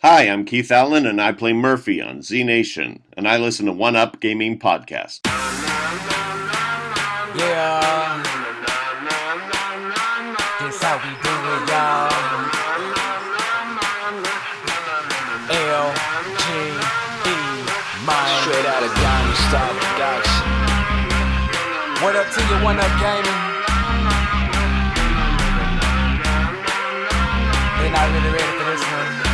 Hi, I'm Keith Allen, and I play Murphy on Z Nation, and I listen to One Up Gaming Podcast. Yeah, this how we do it, y'all. L-G-E, man. Straight out of Diamond Star Production. What up to you, One Up Gaming? They not really ready for this one.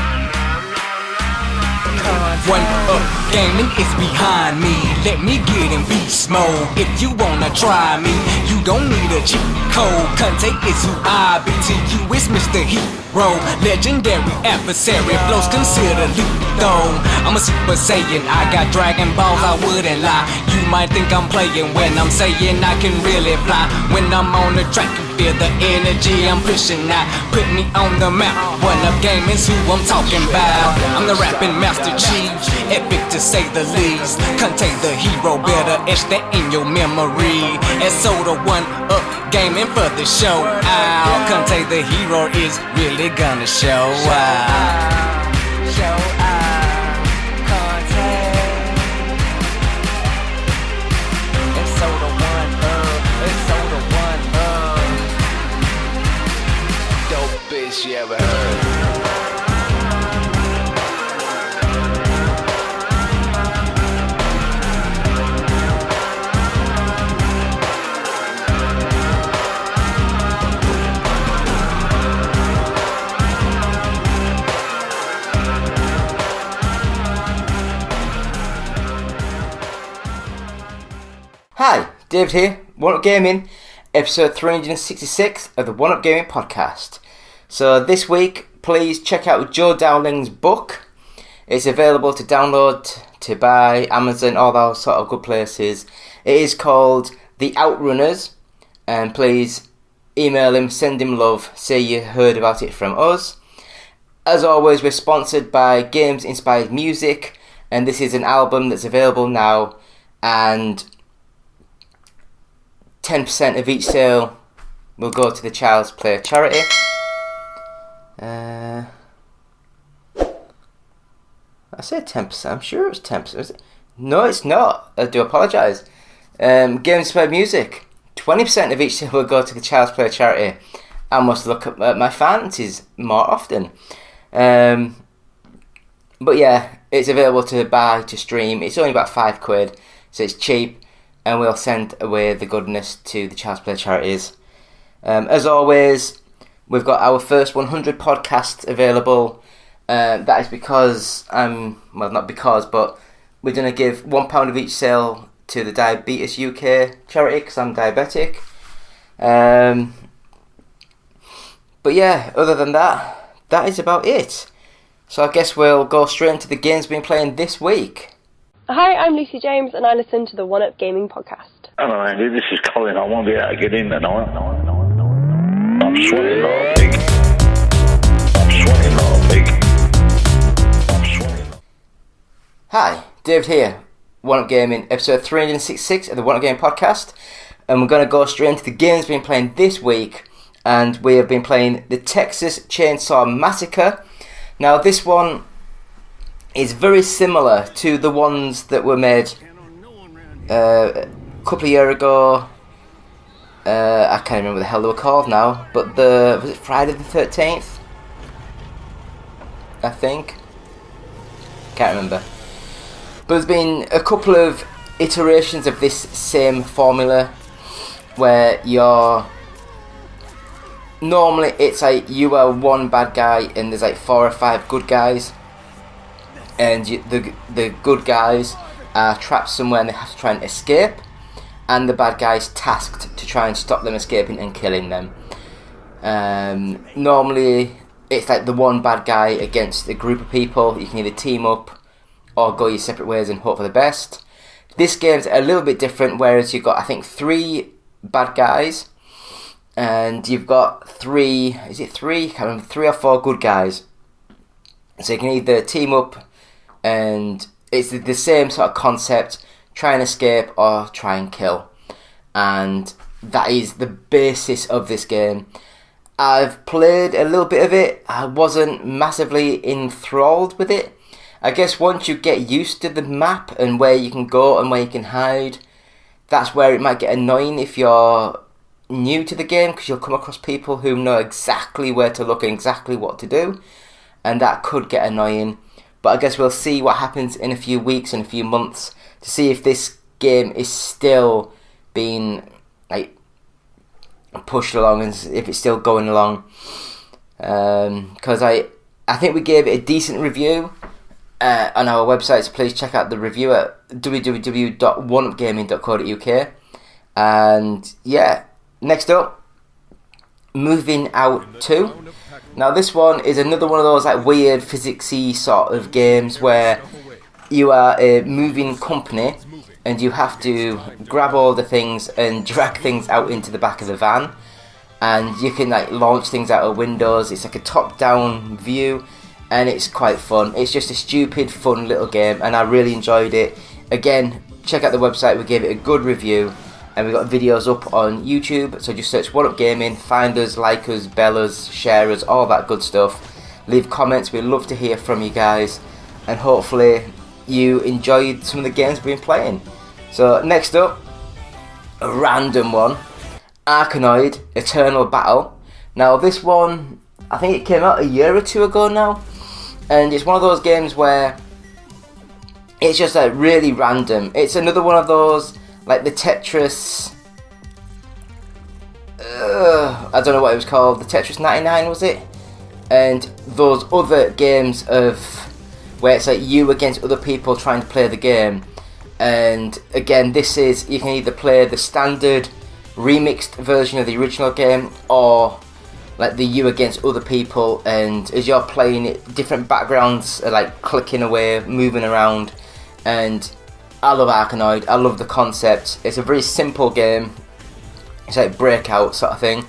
One Up Gaming is behind me. Let me get in beast mode. If you wanna try me, you don't need a cheat code. Conte is who I be. To you it's Mr. Hero, legendary adversary. Flows considered lethal. I'm a Super Saiyan. I got Dragon Balls, I wouldn't lie. You might think I'm playing when I'm saying I can really fly. When I'm on the track, you feel the energy I'm pushing out. Put me on the map. One Up Gaming's who I'm talking about. I'm the rapping Master Chief, epic to say the least. Contain the hero, better etch that in your memory. And so the One Up Gaming for the show out. Contain the hero is really gonna show out. Show out. Contain. And so the One Up. And so the One Up. Dope bitch you ever heard. Hi, David here, One Up Gaming, episode 366 of the One Up Gaming podcast. So this week, please check out Joe Dowling's book. It's available to download, to buy, Amazon, all those sort of good places. It is called The Outrunners, and please email him, send him love, say you heard about it from us. As always, we're sponsored by Games Inspired Music, and this is an album that's available now, and 10% of each sale will go to the Child's Play charity. I said 10%, I'm sure it was 10%. Was it? No, it's not. I do apologise. Games Inspired Music, 20% of each sale will go to the Child's Play charity. I must look at my finances more often. But yeah, it's available to buy, to stream. It's only about £5, so it's cheap. And we'll send away the goodness to the Child's Play charities. As always, we've got our first 100 podcasts available. That is because, not because, but we're going to give £1 of each sale to the Diabetes UK charity, because I'm diabetic. But yeah, other than that, that is about it. So I guess we'll go straight into the games we've been playing this week. Hi, I'm Lucy James and I listen to the One Up Gaming podcast. Hello Andy, this is Colin. I won't be able to get in tonight. I'm sweating like a pig. Hi, David here, One Up Gaming, episode 366 of the One Up Gaming podcast. And we're going to go straight into the games we've been playing this week. And we have been playing the Texas Chainsaw Massacre. Now this one is very similar to the ones that were made a couple of years ago. I can't remember what the hell they were called now, but was it Friday the 13th? I think. Can't remember. But there's been a couple of iterations of this same formula where normally it's like you are one bad guy and there's like 4 or 5 good guys. And the good guys are trapped somewhere and they have to try and escape, and the bad guys tasked to try and stop them escaping and killing them. Normally it's like the one bad guy against a group of people. You can either team up or go your separate ways and hope for the best. This game's a little bit different, whereas you've got, I think, 3 bad guys and you've got 3, is it 3? I can't remember, 3 or 4 good guys. So you can either team up, and it's the same sort of concept, try and escape or try and kill. And that is the basis of this game. I've played a little bit of it. I wasn't massively enthralled with it. I guess once you get used to the map and where you can go and where you can hide, that's where it might get annoying if you're new to the game, because you'll come across people who know exactly where to look and exactly what to do, and that could get annoying. But I guess we'll see what happens in a few weeks and a few months to see if this game is still being like pushed along and if it's still going along. Because I think we gave it a decent review on our website, so please check out the review at www.oneupgaming.co.uk. And yeah, next up, Moving Out 2. Now this one is another one of those like weird physicsy sort of games where you are a moving company and you have to grab all the things and drag things out into the back of the van, and you can like launch things out of windows. It's like a top-down view and it's quite fun. It's just a stupid fun little game and I really enjoyed it. Again, check out the website, we gave it a good review. And we've got videos up on YouTube, so just search One Up Gaming, find us, like us, bell us, share us, all that good stuff. Leave comments, we'd love to hear from you guys. And hopefully you enjoyed some of the games we've been playing. So next up, a random one, Arkanoid Eternal Battle. Now this one, I think it came out a year or two ago now. And it's one of those games where it's just like really random. It's another one of those, like the Tetris, I don't know what it was called, the Tetris 99 was it? And those other games of where it's like you against other people trying to play the game. And again, this is, you can either play the standard remixed version of the original game, or like the you against other people, and as you're playing it, different backgrounds are like clicking away, moving around. And I love Arkanoid, I love the concept. It's a very simple game. It's like Breakout sort of thing.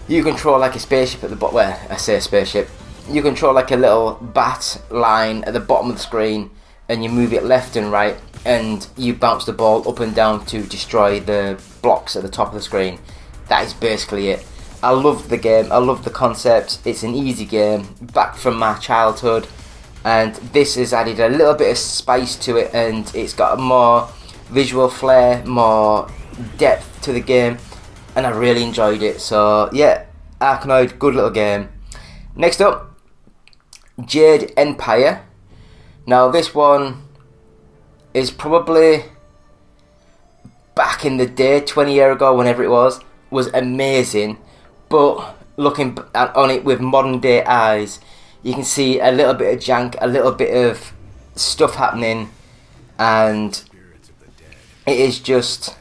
You control like a spaceship at the bottom, well, I say spaceship. You control like a little bat line at the bottom of the screen, and you move it left and right, and you bounce the ball up and down to destroy the blocks at the top of the screen. That is basically it. I love the game, I love the concept. It's an easy game, back from my childhood. And this has added a little bit of spice to it, and it's got a more visual flair, more depth to the game, and I really enjoyed it. So yeah, Arkanoid, good little game. Next up, Jade Empire. Now this one is probably back in the day, 20 years ago, whenever it was amazing. But looking on it with modern day eyes, you can see a little bit of jank, a little bit of stuff happening, and it is just,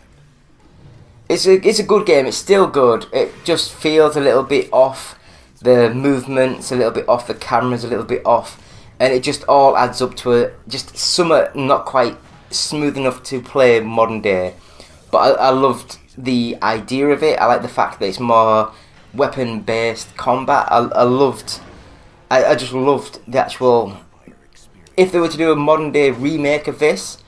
it's a good game. It's still good. It just feels a little bit off. The movements a little bit off, the camera's a little bit off, and it just all adds up to just summer not quite smooth enough to play modern day. But I loved the idea of it. I like the fact that it's more weapon based combat. I just loved the actual, if they were to do a modern day remake of this,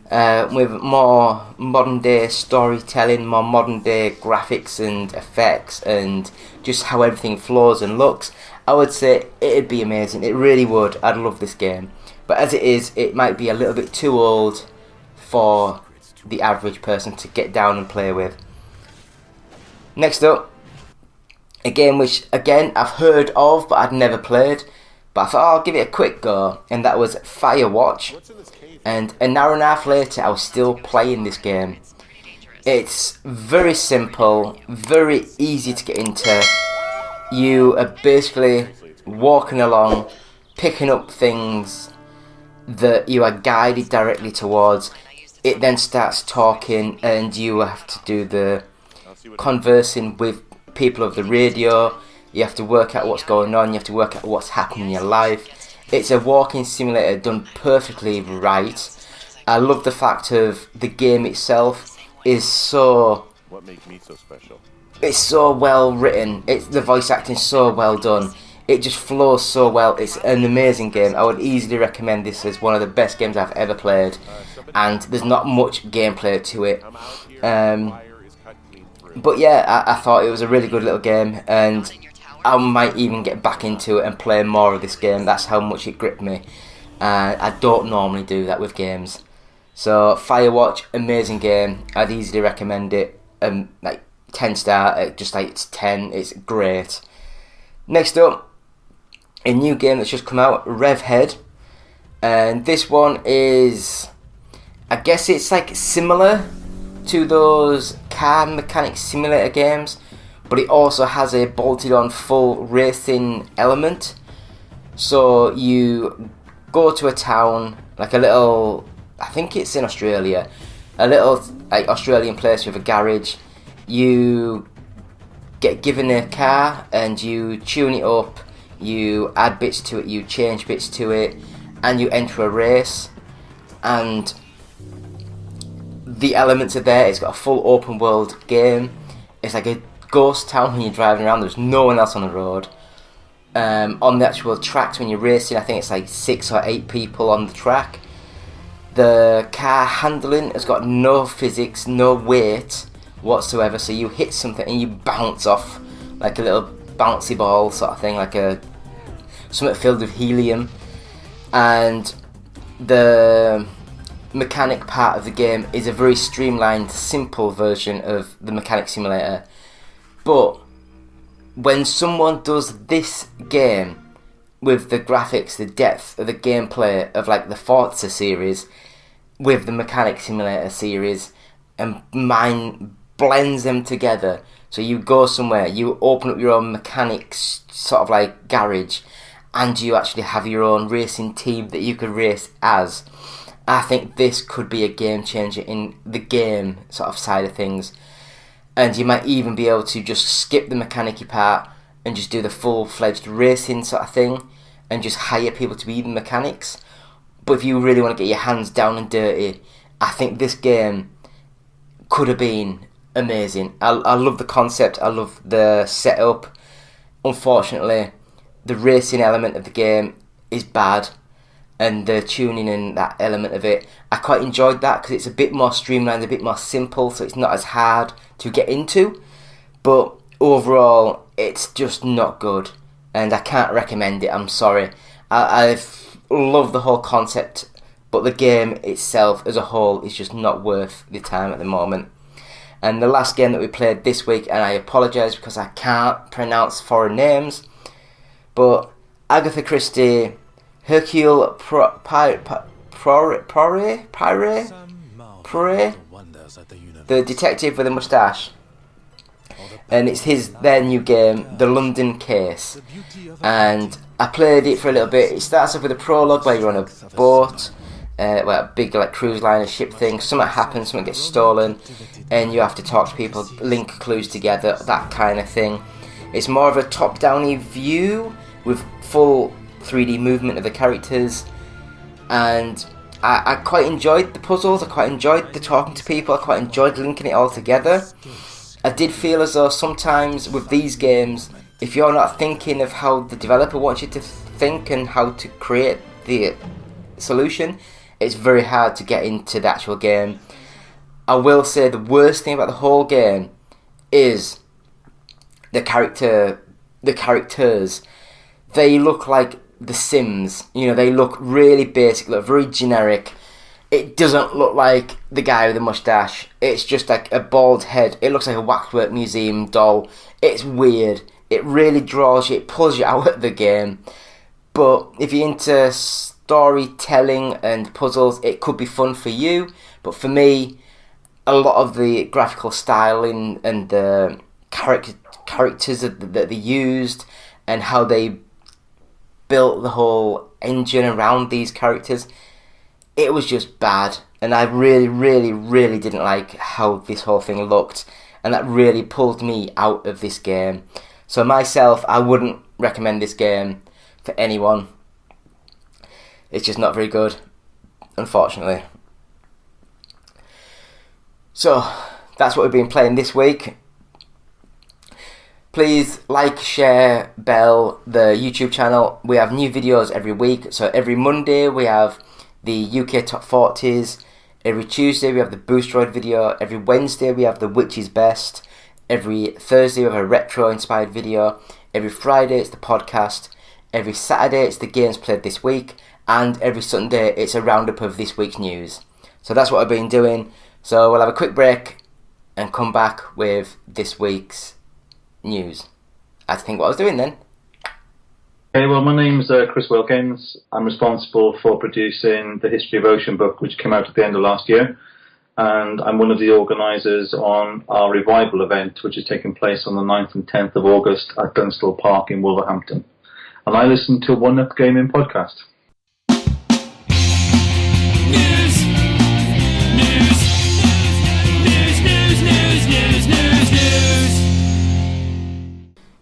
with more modern day storytelling, more modern day graphics and effects, and just how everything flows and looks, I would say it'd be amazing. It really would. I'd love this game. But as it is, it might be a little bit too old for the average person to get down and play with. Next up, a game which, again, I've heard of, but I'd never played. But I thought I'll give it a quick go, and that was Firewatch. And an hour and a half later, I was still playing this game. It's very simple, very easy to get into. You are basically walking along, picking up things that you are guided directly towards. It then starts talking, and you have to do the conversing with people of the radio. You have to work out what's going on, you have to work out what's happening in your life. It's a walking simulator done perfectly right. I love the fact of the game itself is so, What makes me so special? it's so well written. The voice acting so well done. It just flows so well. It's an amazing game. I would easily recommend this as one of the best games I've ever played. And there's not much gameplay to it. But yeah, I thought it was a really good little game, and I might even get back into it and play more of this game. That's how much it gripped me. I don't normally do that with games. So Firewatch, amazing game. I'd easily recommend it. Like 10 star, just like it's 10. It's great. Next up, a new game that's just come out, Revhead, and this one is, I guess it's like similar to those car mechanic simulator games, but it also has a bolted on full racing element. So you go to a town, like a little, I think it's in Australia, a little like Australian place with a garage. You get given a car and you tune it up, you add bits to it, you change bits to it, and you enter a race. And the elements are there. It's got a full open world game. It's like a ghost town when you're driving around. There's no one else on the road. On the actual tracks when you're racing, I think it's like 6 or 8 people on the track. The car handling has got no physics, no weight whatsoever, so you hit something and you bounce off like a little bouncy ball sort of thing, like a something filled with helium. And the mechanic part of the game is a very streamlined, simple version of the Mechanic Simulator. But when someone does this game with the graphics, the depth of the gameplay of like the Forza series with the Mechanic Simulator series, and mine blends them together. So you go somewhere, you open up your own mechanics sort of like garage, and you actually have your own racing team that you could race as. I think this could be a game changer in the game sort of side of things. And you might even be able to just skip the mechanic part and just do the full-fledged racing sort of thing and just hire people to be the mechanics. But if you really want to get your hands down and dirty, I think this game could have been amazing. I love the concept, I love the setup. Unfortunately, the racing element of the game is bad, and the tuning and that element of it, I quite enjoyed that because it's a bit more streamlined, a bit more simple, so it's not as hard to get into. But overall, it's just not good, and I can't recommend it. I'm sorry. I've loved the whole concept, but the game itself as a whole is just not worth the time at the moment. And the last game that we played this week, and I apologise because I can't pronounce foreign names, but Agatha Christie, Hercule Poirot, the detective with a moustache. And it's their new game, The London Case. And I played it for a little bit. It starts off with a prologue where you're on a boat, a big like cruise liner ship thing. Something happens, something gets stolen, and you have to talk to people, link clues together, that kind of thing. It's more of a top-down view with full 3D movement of the characters, and I quite enjoyed the puzzles, I quite enjoyed the talking to people, I quite enjoyed linking it all together. I did feel as though sometimes with these games, if you're not thinking of how the developer wants you to think and how to create the solution, it's very hard to get into the actual game. I will say the worst thing about the whole game is the characters. They look like The Sims. You know, they look really basic, look very generic. It doesn't look like the guy with the moustache. It's just like a bald head. It looks like a Waxwork Museum doll. It's weird. It really draws you, it pulls you out of the game. But if you're into storytelling and puzzles, it could be fun for you. But for me, a lot of the graphical styling and the characters that they used and how they built the whole engine around these characters, it was just bad. And I really, really, really didn't like how this whole thing looked, and that really pulled me out of this game. So myself, I wouldn't recommend this game for anyone. It's just not very good, unfortunately. So that's what we've been playing this week. Please like, share, bell the YouTube channel. We have new videos every week. So every Monday we have the UK Top 40s. Every Tuesday we have the Boosteroid video. Every Wednesday we have the Which is Best. Every Thursday we have a retro-inspired video. Every Friday it's the podcast. Every Saturday it's the games played this week. And every Sunday it's a roundup of this week's news. So that's what I've been doing. So we'll have a quick break and come back with this week's news. I had to think what I was doing then. Hey, well, my name's Chris Wilkins. I'm responsible for producing the History of Ocean book, which came out at the end of last year. And I'm one of the organisers on our revival event, which is taking place on the 9th and 10th of August at Dunstall Park in Wolverhampton. And I listen to One Up Gaming podcast.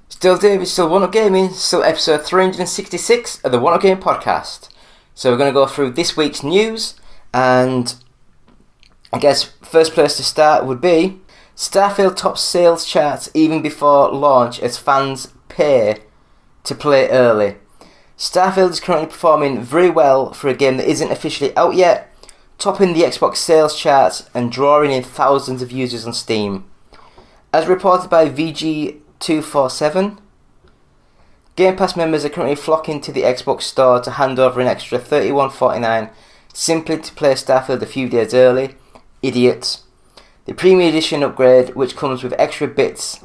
Still David, still One Up Gaming, still episode 366 of the One Up Gaming podcast. So we're going to go through this week's news, and I guess first place to start would be Starfield tops sales charts even before launch as fans pay to play early. Starfield is currently performing very well for a game that isn't officially out yet, topping the Xbox sales charts and drawing in thousands of users on Steam. As reported by VG247, Game Pass members are currently flocking to the Xbox store to hand over an extra $31.49 simply to play Starfield a few days early. Idiots. The Premium Edition upgrade, which comes with extra bits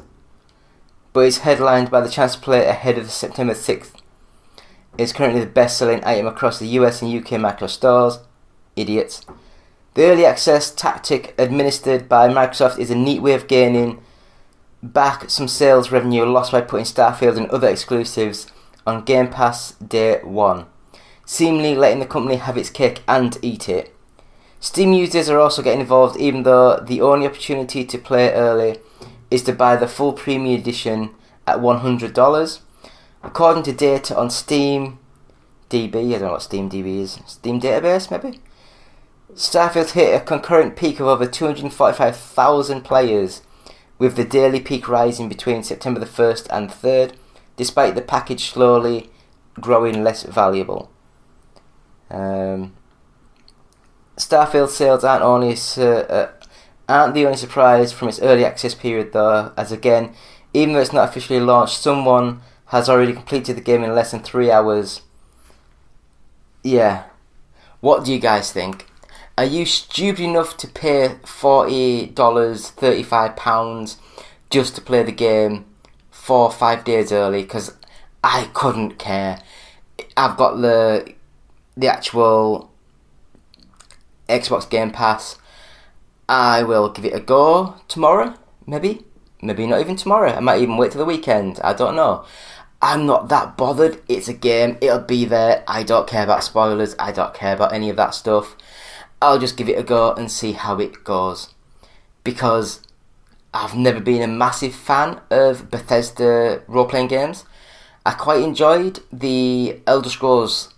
but is headlined by the chance to play ahead of the September 6th, is currently the best-selling item across the US and UK micro stores. Idiots. The early access tactic administered by Microsoft is a neat way of gaining back some sales revenue lost by putting Starfield and other exclusives on Game Pass day one, seemingly letting the company have its cake and eat it. Steam users are also getting involved, even though the only opportunity to play early is to buy the full Premium Edition at $100. According to data on Steam DB, I don't know what Steam DB is, Steam Database maybe? Starfield hit a concurrent peak of over 245,000 players, with the daily peak rising between September the 1st and 3rd, despite the package slowly growing less valuable. Starfield sales aren't the only surprise from its early access period though, as again, even though it's not officially launched, someone has already completed the game in less than 3 hours. Yeah. What do you guys think? Are you stupid enough to pay $40, £35 just to play the game 4 or 5 days early? Because I couldn't care. I've got the actual Xbox Game Pass. I will give it a go tomorrow, maybe. Maybe not even tomorrow. I might even wait till the weekend. I don't know. I'm not that bothered. It's a game. It'll be there. I don't care about spoilers. I don't care about any of that stuff. I'll just give it a go and see how it goes. Because I've never been a massive fan of Bethesda role-playing games. I quite enjoyed the Elder Scrolls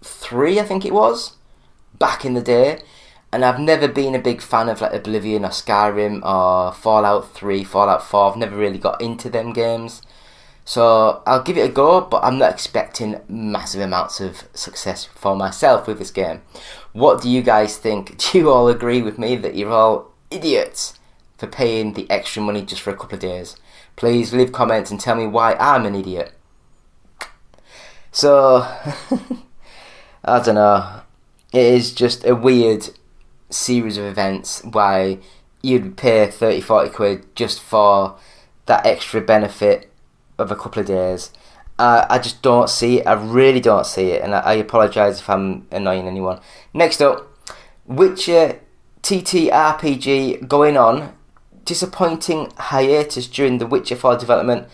3, I think it was, back in the day. And I've never been a big fan of like Oblivion or Skyrim or Fallout 3, Fallout 4. I've never really got into them games. So I'll give it a go, but I'm not expecting massive amounts of success for myself with this game. What do you guys think? Do you all agree with me that you're all idiots for paying the extra money just for a couple of days? Please leave comments and tell me why I'm an idiot. So, I don't know. It is just a weird series of events why you'd pay 30-40 quid just for that extra benefit of a couple of days. I just don't see it. I really don't see it, and I apologise if I'm annoying anyone. Next up, Witcher TTRPG going on. Disappointing hiatus during the Witcher 4 development.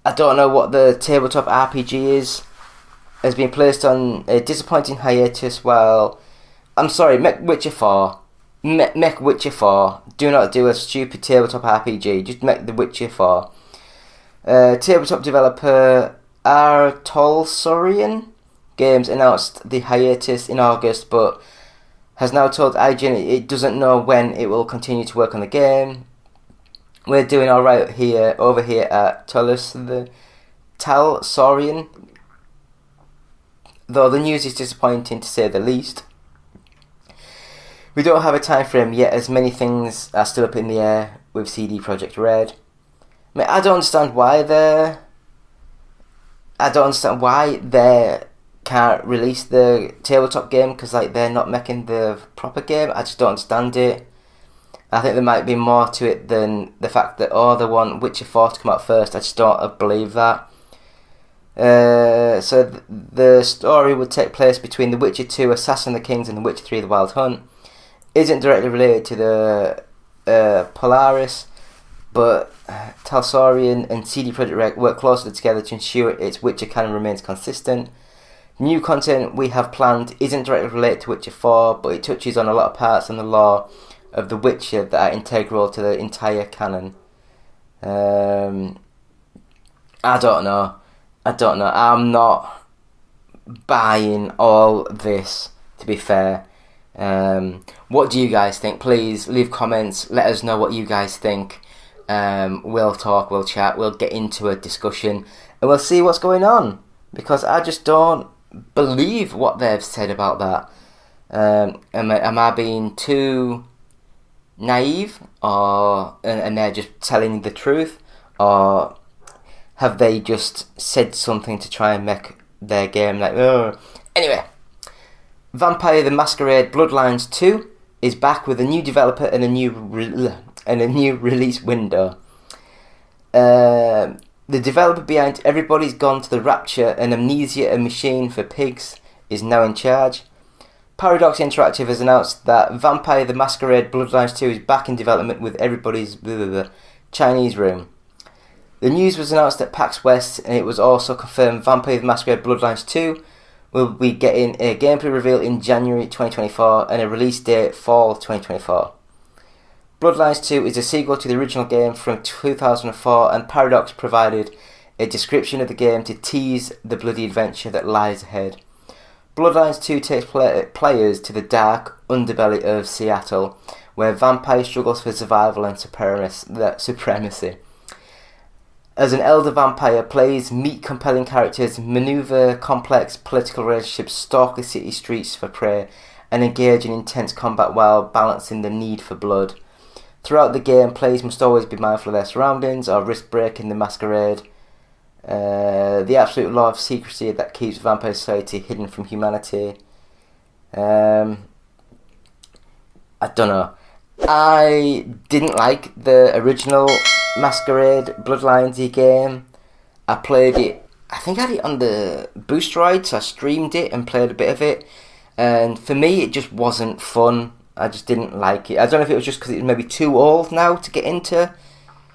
I don't know what the tabletop RPG is. Has been placed on a disappointing hiatus while... I'm sorry, make Witcher 4. Make Witcher 4. Do not do a stupid tabletop RPG. Just make the Witcher 4. Tabletop developer Artolsorian Games announced the hiatus in August, but has now told IGN it doesn't know when it will continue to work on the game. We're doing alright over here at Talsorian, though the news is disappointing to say the least. We don't have a time frame yet, as many things are still up in the air with CD Projekt Red. I mean, I don't understand why they can't release the tabletop game, because like they're not making the proper game. I just don't understand it. I think there might be more to it than the fact that they want Witcher 4 to come out first. I just don't believe that. So the story would take place between The Witcher 2 Assassin of the Kings and The Witcher 3 The Wild Hunt. Isn't directly related to the Polaris, but Talsorian and CD Projekt Red work closely together to ensure its Witcher canon remains consistent. New content we have planned isn't directly related to Witcher 4, but it touches on a lot of parts in the lore of The Witcher that are integral to the entire canon. I don't know. I'm not buying all this, to be fair. What do you guys think? Please leave comments. Let us know what you guys think. We'll talk, we'll chat, we'll get into a discussion, and we'll see what's going on. Because I just don't believe what they've said about that. Am I being too naive, and they're just telling the truth, or have they just said something to try and make their game like, oh. Anyway, Vampire the Masquerade Bloodlines 2 is back with a new developer and a new release window. The developer behind Everybody's Gone to the Rapture and Amnesia: A Machine for Pigs is now in charge. Paradox Interactive has announced that Vampire the Masquerade Bloodlines 2 is back in development with Everybody's Chinese Room. The news was announced at PAX West, and it was also confirmed Vampire the Masquerade Bloodlines 2 will be getting a gameplay reveal in January 2024 and a release date fall 2024. Bloodlines 2 is a sequel to the original game from 2004, and Paradox provided a description of the game to tease the bloody adventure that lies ahead. Bloodlines 2 takes players to the dark underbelly of Seattle, where vampire struggles for survival and supremacy. As an elder vampire, players meet compelling characters, maneuver complex political relationships, stalk the city streets for prey, and engage in intense combat while balancing the need for blood. Throughout the game, players must always be mindful of their surroundings or risk breaking the masquerade. The absolute law of secrecy that keeps vampire society hidden from humanity. I don't know. I didn't like the original Masquerade Bloodlines game. I played it, I think I had it on the Boosteroid, so I streamed it and played a bit of it, and for me it just wasn't fun. I just didn't like it. I don't know if it was just because it was maybe too old now to get into,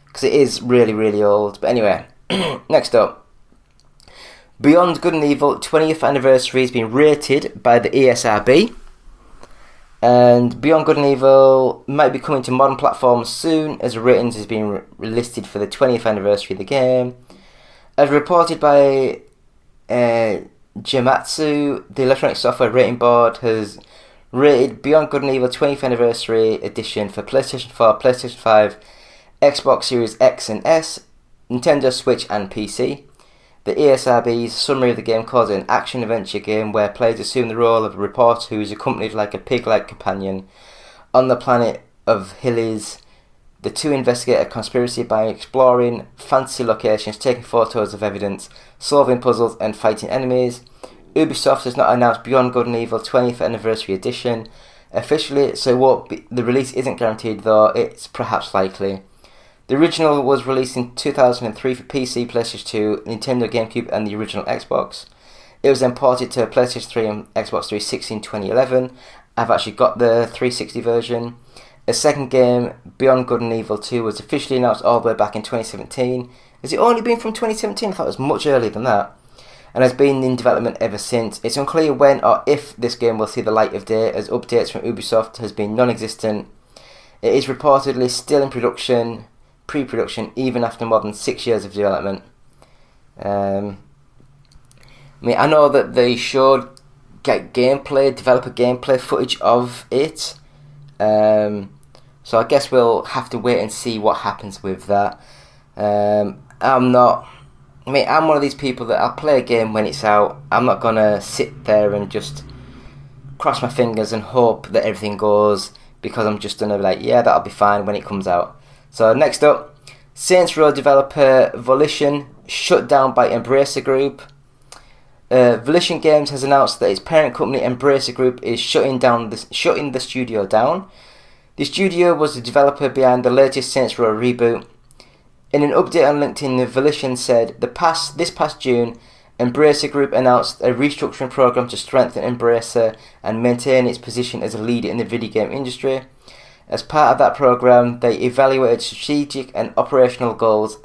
because it is really, really old. But anyway, next up, Beyond Good and Evil 20th anniversary has been rated by the ESRB. And Beyond Good and Evil might be coming to modern platforms soon, as ratings has been listed for the 20th anniversary of the game. As reported by Gematsu, the Electronic Software Rating Board has rated Beyond Good and Evil 20th Anniversary Edition for PlayStation 4, PlayStation 5, Xbox Series X and S, Nintendo Switch and PC. The ESRB's summary of the game calls it an action-adventure game where players assume the role of a reporter who is accompanied like a pig-like companion. On the planet of Hillies, the two investigate a conspiracy by exploring fantasy locations, taking photos of evidence, solving puzzles and fighting enemies. Ubisoft has not announced Beyond Good and Evil 20th Anniversary Edition officially, so the release isn't guaranteed, though it's perhaps likely. The original was released in 2003 for PC, PlayStation 2, Nintendo GameCube and the original Xbox. It was then ported to PlayStation 3 and Xbox 360 in 2011. I've actually got the 360 version. A second game, Beyond Good and Evil 2, was officially announced all the way back in 2017. Has it only been from 2017? I thought it was much earlier than that. And has been in development ever since. It's unclear when or if this game will see the light of day, as updates from Ubisoft has been non-existent. It is reportedly still in pre-production, even after more than 6 years of development. I know that they showed developer gameplay footage of it. So I guess we'll have to wait and see what happens with that. I'm one of these people that I'll play a game when it's out. I'm not gonna sit there and just cross my fingers and hope that everything goes, because I'm just gonna be like, yeah, that'll be fine when it comes out. So next up, Saints Row developer Volition shut down by Embracer Group. Volition Games has announced that its parent company Embracer Group is shutting the studio down. The studio was the developer behind the latest Saints Row reboot. In an update on LinkedIn, Volition said, this past June, Embracer Group announced a restructuring program to strengthen Embracer and maintain its position as a leader in the video game industry. As part of that program, they evaluated strategic and operational goals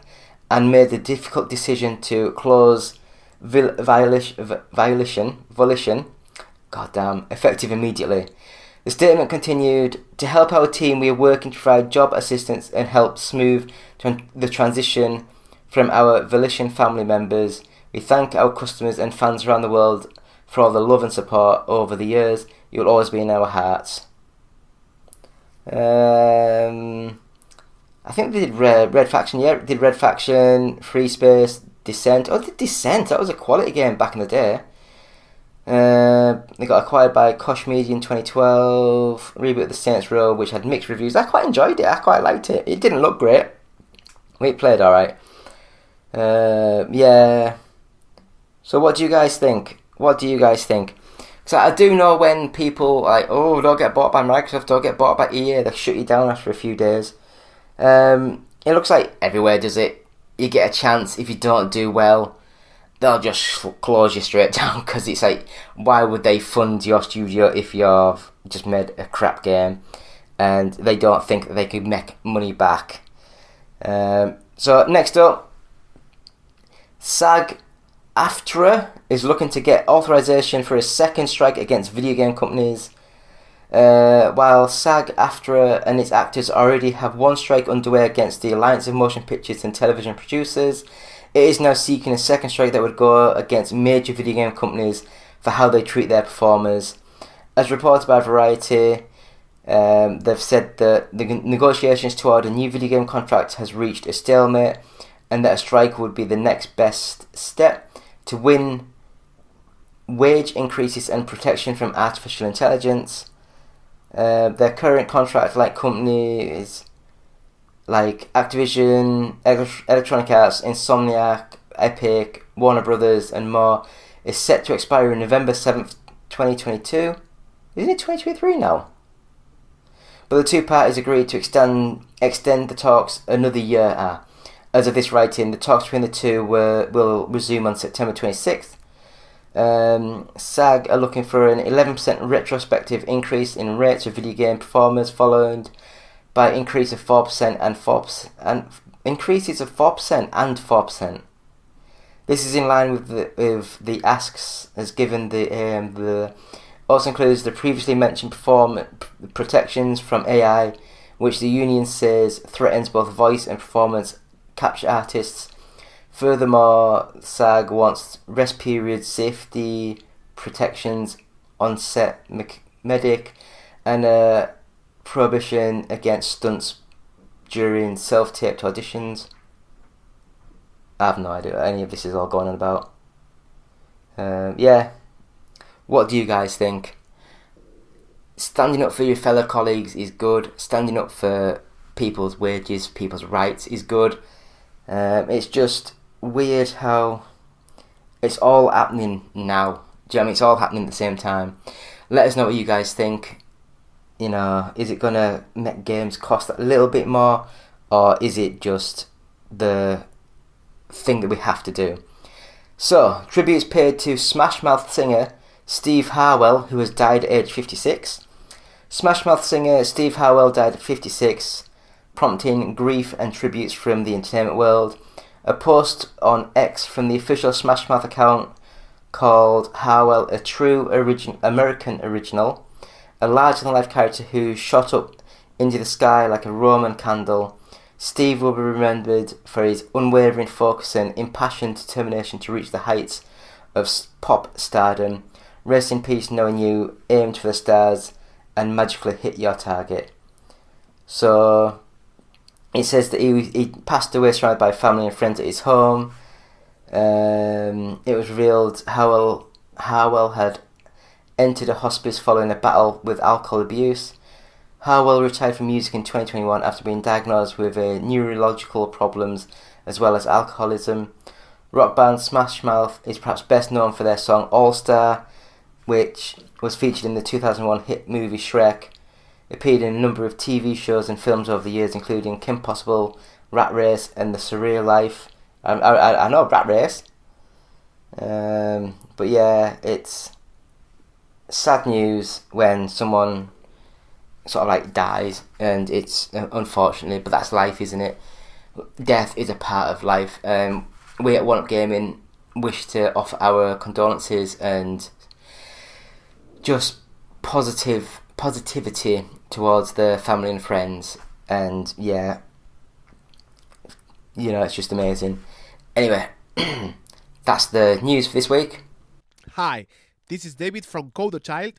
and made the difficult decision to close Volition, effective immediately. The statement continued, "To help our team, we are working to provide job assistance and help smooth the transition from our Volition family members. We thank our customers and fans around the world for all the love and support over the years. You will always be in our hearts." I think they did Red Faction, did Red Faction, Free Space, Descent. Oh, they did Descent, that was a quality game back in the day. They got acquired by Koch Media in 2012, reboot of the Saints Row, which had mixed reviews. I quite enjoyed it, I quite liked it. It didn't look great, but it played alright. Yeah. So what do you guys think? So I do know when people like, oh, don't get bought by Microsoft, don't get bought by EA, they shut you down after a few days. It looks like everywhere does it. You get a chance, if you don't do well, they'll just close you straight down, because it's like, why would they fund your studio if you've just made a crap game and they don't think that they could make money back. So next up, SAG-AFTRA is looking to get authorization for a second strike against video game companies. While SAG-AFTRA and its actors already have one strike underway against the Alliance of Motion Pictures and Television Producers, it is now seeking a second strike that would go against major video game companies for how they treat their performers. As reported by Variety, they've said that the negotiations toward a new video game contract has reached a stalemate, and that a strike would be the next best step to win wage increases and protection from artificial intelligence. Their current contract like companies like Activision, Electronic Arts, Insomniac, Epic, Warner Brothers and more is set to expire on November 7th, 2022. Isn't it 2023 now? But the two parties agreed to extend the talks another year. As of this writing, the talks between the two will resume on September 26th. SAG are looking for an 11% retrospective increase in rates of video game performers, followed by increase of 4% and 4% and increases of 4% and 4%. This is in line with the asks as given. The also includes the previously mentioned performance protections from AI, which the union says threatens both voice and performance capture artists. Furthermore, SAG wants rest period safety protections on set medic and prohibition against stunts during self-taped auditions. I have no idea what any of this is all going on about. Yeah, what do you guys think? Standing up for your fellow colleagues is good. Standing up for people's wages, people's rights is good. It's just weird how it's all happening now. Do you know what I mean? It's all happening at the same time. Let us know what you guys think. You know, is it gonna make games cost a little bit more, or is it just the thing that we have to do? So, tributes paid to Smash Mouth singer Steve Harwell, who has died at age 56. Smash Mouth singer Steve Harwell died at 56, prompting grief and tributes from the entertainment world. A post on X from the official Smash Mouth account called Harwell a true American original, a larger-than-life character who shot up into the sky like a Roman candle. Steve will be remembered for his unwavering focus and impassioned determination to reach the heights of pop stardom. Rest in peace, knowing you aimed for the stars and magically hit your target. So it says that he passed away surrounded by family and friends at his home. It was revealed Harwell had entered a hospice following a battle with alcohol abuse. Harwell retired from music in 2021 after being diagnosed with neurological problems as well as alcoholism. Rock band Smash Mouth is perhaps best known for their song All Star, which was featured in the 2001 hit movie Shrek. It appeared in a number of TV shows and films over the years, including Kim Possible, Rat Race, and The Surreal Life. I know Rat Race. But yeah, it's sad news when someone sort of like dies, and it's unfortunately, but that's life, isn't it? Death is a part of life. We at One Up Gaming wish to offer our condolences and just positivity towards the family and friends, and yeah, you know, it's just amazing. Anyway, that's the news for this week. Hi, this is David from Coder Child,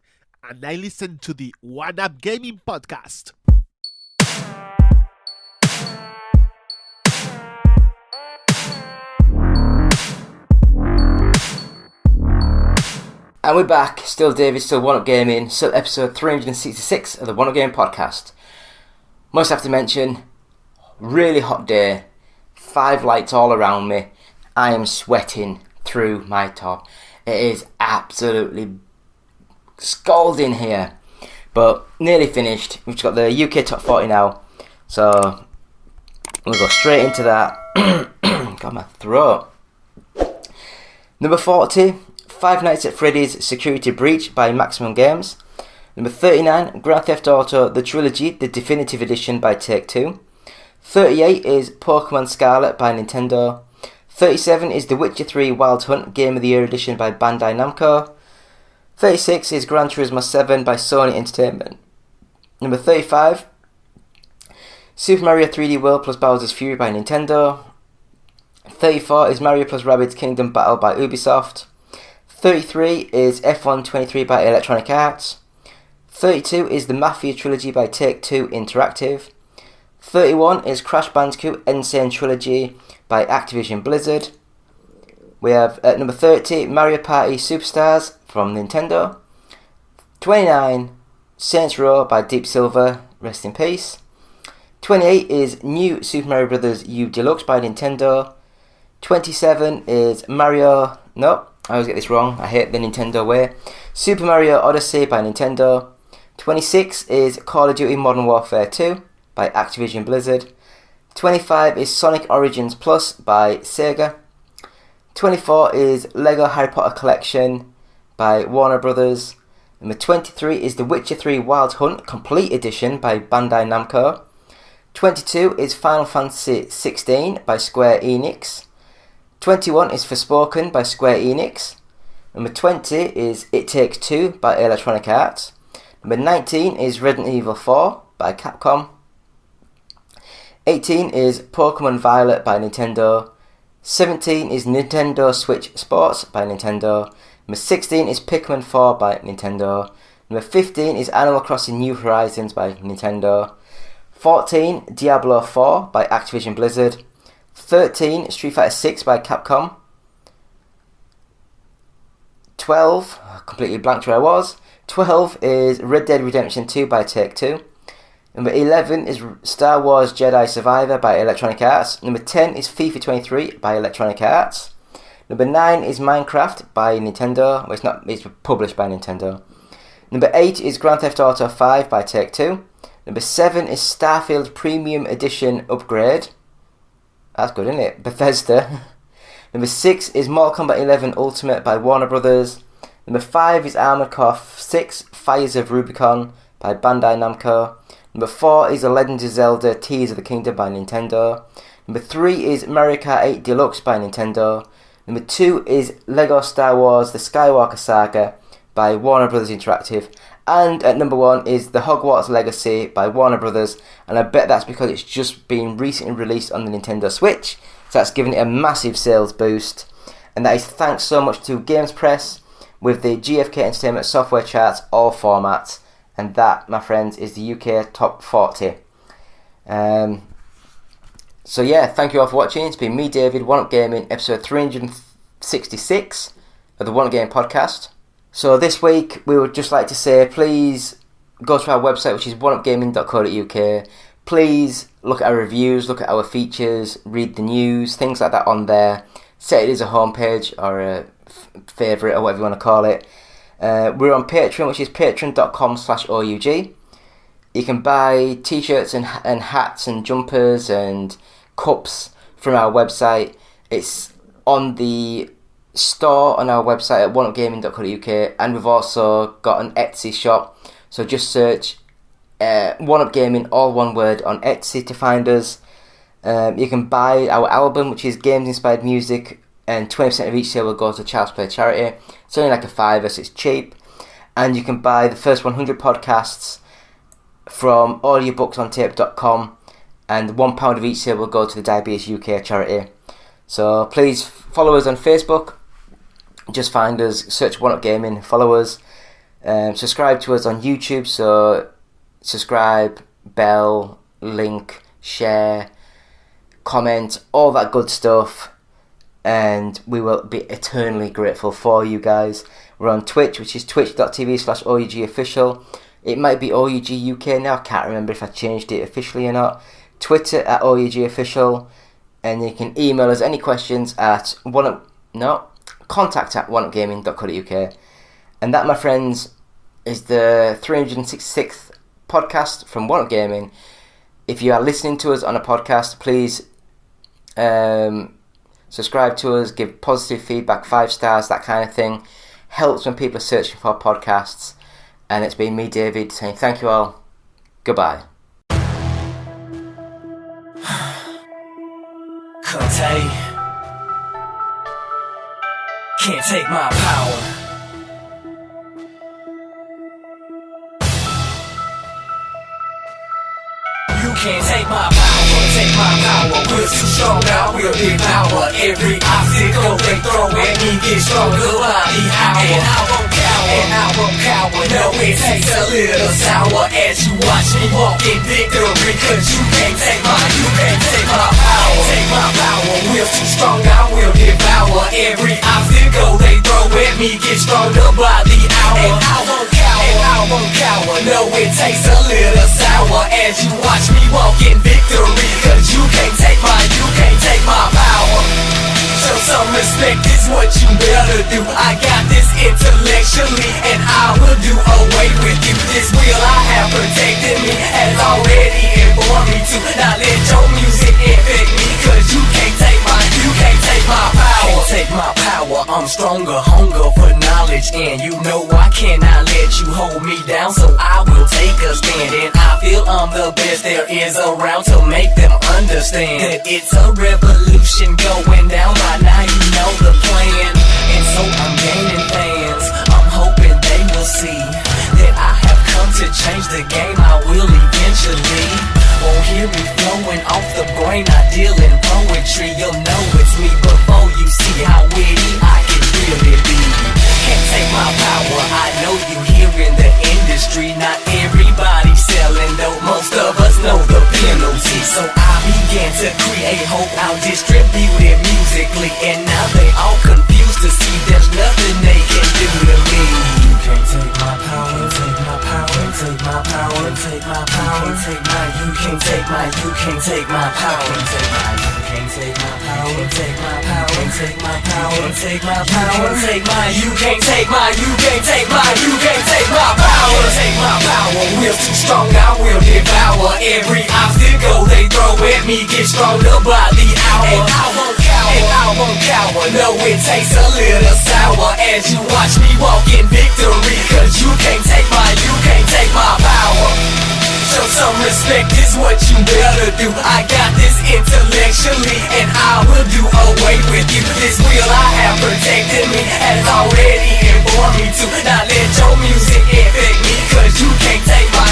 and I listen to the One Up Gaming podcast. And we're back, still David, still One Up Gaming, still episode 366 of the One Up Gaming podcast. Must have to mention, really hot day, 5 lights all around me, I am sweating through my top. It is absolutely scalding here, but nearly finished. We've got the UK Top 40 now, so we'll go straight into that. Got my throat. Number 40, Five Nights at Freddy's Security Breach by Maximum Games. Number 39, Grand Theft Auto The Trilogy, the Definitive Edition by Take-Two. 38 is Pokemon Scarlet by Nintendo. 37 is The Witcher 3 Wild Hunt Game of the Year Edition by Bandai Namco. 36 is Gran Turismo 7 by Sony Entertainment. Number 35, Super Mario 3D World plus Bowser's Fury by Nintendo. 34 is Mario plus Rabbids Kingdom Battle by Ubisoft. 33 is F1 23 by Electronic Arts. 32 is the Mafia Trilogy by Take-Two Interactive. 31 is Crash Bandicoot Insane Trilogy by Activision Blizzard. We have at number 30 Mario Party Superstars from Nintendo. 29 Saints Row by Deep Silver, rest in peace. 28 is New Super Mario Bros. U Deluxe by Nintendo. 27 is Mario... No, I always get this wrong. I hate the Nintendo way. Super Mario Odyssey by Nintendo. 26 is Call of Duty Modern Warfare 2 by Activision Blizzard. 25 is Sonic Origins Plus by Sega. 24 is Lego Harry Potter Collection by Warner Brothers. Number 23 is The Witcher 3 Wild Hunt Complete Edition by Bandai Namco. 22 is Final Fantasy 16 by Square Enix. 21 is Forspoken by Square Enix. Number 20 is It Takes Two by Electronic Arts. Number 19 is Resident Evil 4 by Capcom. 18 is Pokemon Violet by Nintendo. 17 is Nintendo Switch Sports by Nintendo. Number 16 is Pikmin 4 by Nintendo. Number 15 is Animal Crossing New Horizons by Nintendo. 14 Diablo 4 by Activision Blizzard. 13 Street Fighter 6 by Capcom. 12, completely blanked where I was. 12 is Red Dead Redemption 2 by Take-Two. Number 11 is Star Wars Jedi Survivor by Electronic Arts. Number 10 is FIFA 23 by Electronic Arts. Number 9 is Minecraft by Nintendo. Well, it's published by Nintendo. Number 8 is Grand Theft Auto 5 by Take-Two. Number 7 is Starfield Premium Edition Upgrade. That's good, isn't it? Bethesda. Number 6 is Mortal Kombat 11 Ultimate by Warner Brothers. Number 5 is Armored Core 6 Fires of Rubicon by Bandai Namco. Number 4 is The Legend of Zelda Tears of the Kingdom by Nintendo. Number 3 is Mario Kart 8 Deluxe by Nintendo. Number 2 is Lego Star Wars The Skywalker Saga by Warner Brothers Interactive. And at number 1 is The Hogwarts Legacy by Warner Brothers. And I bet that's because it's just been recently released on the Nintendo Switch. So that's given it a massive sales boost. And that is thanks so much to Games Press with the GFK Entertainment software charts, all formats. And that, my friends, is the UK Top 40. So yeah, thank you all for watching. It's been me, David, One Up Gaming, episode 366 of the One Up Gaming podcast. So this week, we would just like to say, please go to our website, which is oneupgaming.co.uk. Please look at our reviews, look at our features, read the news, things like that on there. Set it as a homepage or a favourite or whatever you want to call it. We're on Patreon, which is patreon.com/OUG. You can buy t-shirts and hats and jumpers and cups from our website. It's on the store on our website at oneupgaming.co.uk, and we've also got an Etsy shop. So just search One Up Gaming, all one word, on Etsy to find us. You can buy our album, which is Games Inspired Music, and 20% of each sale will go to Child's Play charity. It's only like a $5, so it's cheap. And you can buy the first 100 podcasts from audiobooksontape.com, and £1 of each sale will go to the Diabetes UK charity. So please follow us on Facebook. Just find us, search One Up Gaming, follow us. Subscribe to us on YouTube, so subscribe, bell, link, share, comment, all that good stuff, and we will be eternally grateful for you guys. We're on Twitch, which is twitch.tv/OUGofficial. It might be OUG UK now, I can't remember if I changed it officially or not. Twitter at OUGofficial, and you can email us any questions at contact@oneupgaming.co.uk. And that, my friends, is the 366th podcast from One Up Gaming. If you are listening to us on a podcast, please subscribe to us, give positive feedback, 5 stars, that kind of thing. Helps when people are searching for podcasts. And it's been me, David, saying thank you all. Goodbye. Conte can't take my power. You can't take my power, take my power. We're too strong now, we'll devour every obstacle they throw at me. Get stronger by the hour, and I won't cower, and I won't cower. No, it takes a little sour as you watch me walk in victory. Cause you can't take my power. Take my power, we're too strong now, we'll devour every obstacle they throw at me. Get stronger by the hour, and I won't cower, and I won't cower. No, it takes a little sour as you watch me walk in victory. Cause you can't take my power. Show some respect is what you better do. I got this intellectually, and I will do away with you. This will I have protected me, has already informed me to not let your music infect me. Cause you can't take my power. Can't take my power, I'm stronger, hunger for knowledge. And you know I cannot let you hold me down, so I will take a stand. And I feel I'm the best there is around to make them understand that it's a revolution going down. By now you know the plan, and so I'm gaining fans. I'm hoping they will see that I have come to change the game. I will eventually. Won't hear me flowing off the brain. I deal in poetry. You'll know it's me before you see how witty I can really be. Can't take my power. I know you here in the industry. Not everybody selling dope. Most of us know the penalty. So I began to create hope. I'll distribute it musically, and now they all confused to see there's nothing they can do to me. You can't take my power. Take my power. Take my power. Take my power. Take my. You can't take my. You can't take my power. Take my. You can't take my power. Take my power. Take my power. Take my power. Take my. You can't take my. You can't take my. You can't take my power. Take my power. We're too strong now. We'll devour every obstacle they throw at me. Get stronger by the hour, and I won't cower, and I won't cower. No, it takes a little sour as you watch me walk in victory. Cause you can't take my power. Show some respect is what you better do. I got this intellectually, and I will do away with you. This will I have protected me, has already informed me to not let your music infect me. Cause you can't take my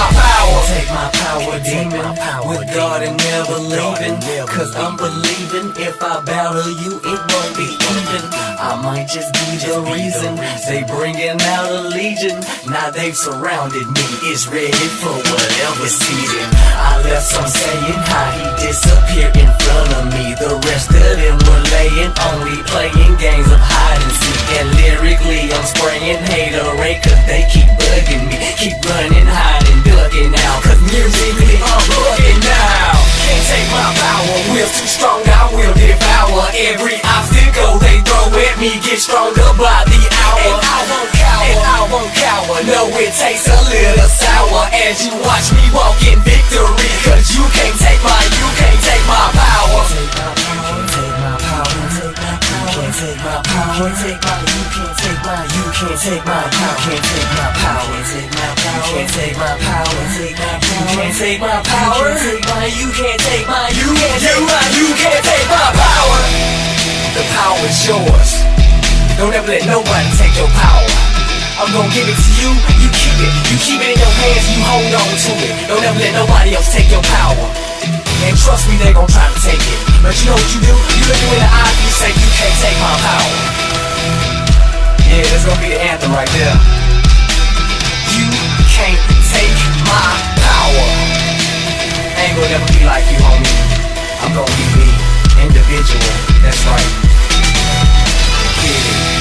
power. Take my power, demon, with God and never leaving. Cause I'm believing if I battle you, it won't be even. I might just be the reason they bringing out a legion. Now they've surrounded me, it's ready for whatever season. I left some saying how he disappeared in front of me. The rest of them were laying, only playing games of hide and seek. And lyrically I'm spraying haterade cause they keep bugging me. keep running, hiding, ducking now, cause musically I'm bugging now. Can't take my power, will's too strong, I will devour every obstacle they throw at me, get stronger by the hour. And I won't cower, and I won't cower. No, it tastes a little sour as you watch me walk in victory, cause you can't take my power. You can't take my power. You can't take my power. You can't take my power. You can't take my power. You can't take my power. The power is yours. Don't ever let nobody take your power. I'm gonna give it to you, you keep it. You keep it in your hands, you hold on to it. Don't ever let nobody else take your power. And trust me, they gon' try to take it. But you know what you do? You look them in the eye and you say, you can't take my power. Yeah, that's gonna be the anthem right there. You can't take my power. I ain't gonna never be like you, homie. I'm gonna be me, individual, that's right. Get it.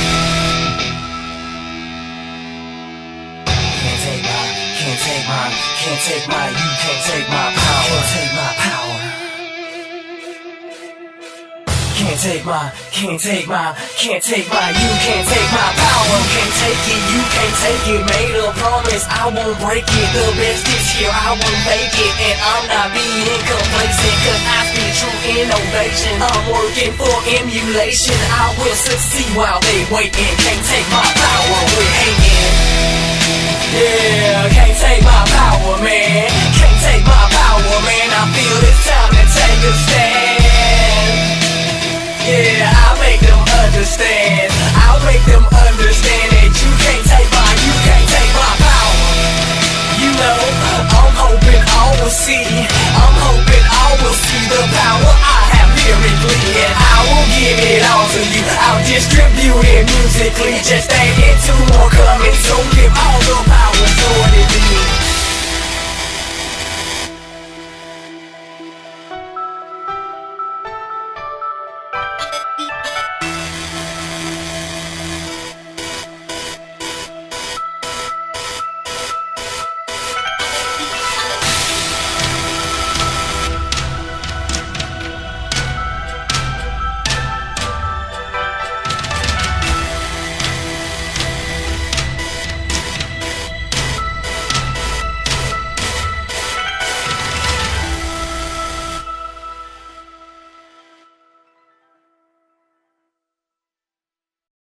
Can't take my, you can't take my power. Can't take my, you can't take my power. Can't take it, you can't take it. Made a promise, I won't break it. The best is here, I won't fake it. And I'm not being complacent, cause I speak true innovation. I'm working for emulation. I will succeed while they waiting. Can't take my power, we're hating. Yeah, can't take my power, man. Can't take my power, man. I feel it's time to take a stand. Yeah, I'll make them understand. I'll make them understand that you can't take my power. You know, I'm hoping all will see. I'm hoping all will see the power I have lyrically, and I will give it all to you. I'll distribute it musically. Just stay in tune, more coming soon. Give all